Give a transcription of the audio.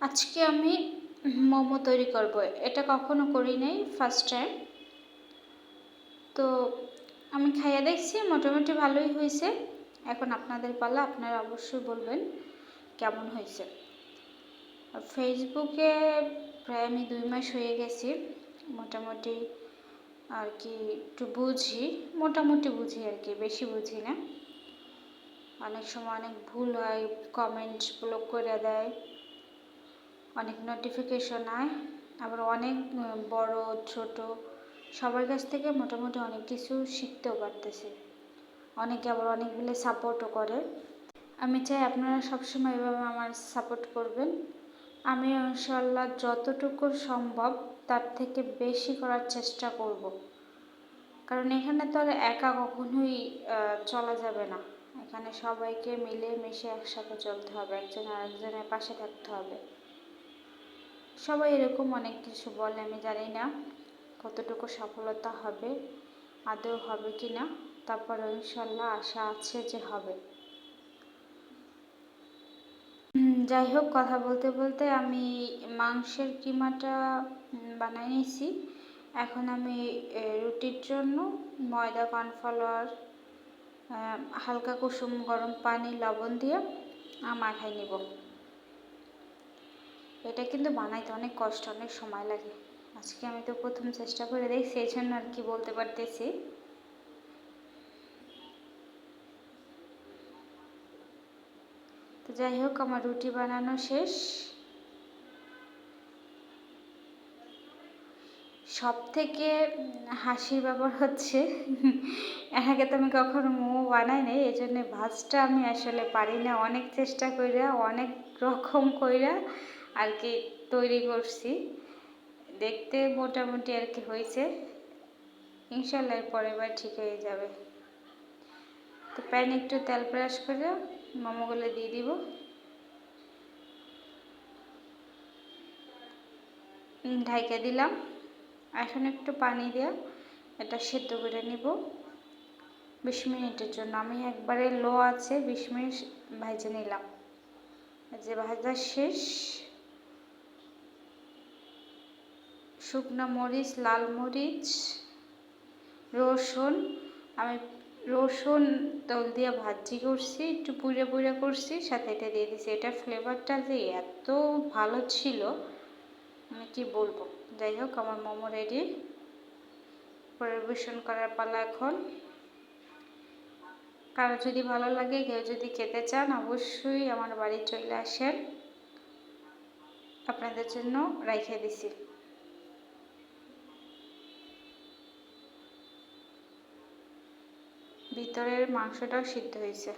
আজকে আমি মোমো তৈরি করব। এটা কখনো করি নাই, ফার্স্ট টাইম। তো আমি খাইয়ে দেখছি, মোটামুটি ভালোই হয়েছে। এখন আপনাদের পালা, আপনারা অবশ্যই বলবেন কেমন হয়েছে। ফেসবুকে প্রায় আমি 2 মাস হয়ে গেছি মোটামুটি আর কি। একটু বুঝি, মোটামুটি বুঝি আর কি, বেশি বুঝি না। অনেক সময় অনেক ভুল হয়, কমেন্ট ব্লক করে দেয়, অনেক নোটিফিকেশন হয়, আবার অনেক বড় ছোট সবার কাছ থেকে মোটামুটি অনেক কিছু শিখতেও পারতেছি। অনেকে আবার অনেকগুলো সাপোর্টও করে। আমি চাই আপনারা সবসময় এভাবে আমার সাপোর্ট করবেন। আমি ইনশাআল্লাহ যতটুকু সম্ভব তার থেকে বেশি করার চেষ্টা করব। কারণ এখানে তো আর একা কখনোই চলা যাবে না। এখানে সবাইকে মিলে মিশে একসাথে চলতে হবে, একজন আরেকজনের পাশে থাকতে হবে। সবাই এরকম অনেক কিছু বলে, আমি জানি না কতটুকু সফলতা হবে, আদৌ হবে কি না। তারপরে ইনশাল্লাহ আশা আছে যে হবে। যাই হোক, কথা বলতে বলতে আমি মাংসের কিমাটা বানাই নিয়েছি। এখন আমি রুটির জন্য ময়দা, কর্নফ্লাওয়ার, হালকা কুসুম গরম পানি, লবণ দিয়ে মাখাই নিব। এটা কিন্তু বানাইতে অনেক কষ্ট, অনেক সময় লাগে। আজকে আমি তো প্রথম চেষ্টা করে দেখছি, এই জন্য আর কি বলতে পারতেছি। তো যাই হোক, আমার রুটি বানানো শেষ। সব থেকে হাসির ব্যাপার হচ্ছে, এর আগে তো আমি কখনো মোমো বানাই নাই, এই জন্য ভাজটা আমি আসলে পারি না। অনেক চেষ্টা কইরা, অনেক রকম কইরা আর কি তৈরি করছি। দেখতে মোটামুটি আর কি হয়েছে। ইনশাল্লাহ পরের বার ঠিক হয়ে যাবে। তো প্যানে একটু তেল ব্রাশ করে মোমোগুলো দিয়ে দিব। ঢাইকা দিলাম। এখন একটু পানি দিয়ে এটা সেদ্ধ করে নিব 20 মিনিটের জন্য। আমি একবারে লো আছে 20 মিনিট ভাজে নিলাম। যে ভাজা শেষ। শুকনো মরিচ, লাল মরিচ, রসুন, আমি রসুন তেল দিয়ে ভাজি করছি, একটু পুড়ে পুড়ে করছি, সাথে এটা দিয়ে দিছি। এটা ফ্লেভারটা যে এত ভালো ছিল আমি কি বলবো। যাই হোক, আমার মোমো রেডি, পরিবেশন করার পালা এখন। কারো যদি ভালো লাগে, কেউ যদি খেতে চান, অবশ্যই আমার বাড়ি চলে আসেন, আপনাদের জন্য রাইখে দিছি। ভিতরের মাংসটাও সিদ্ধ হয়েছে।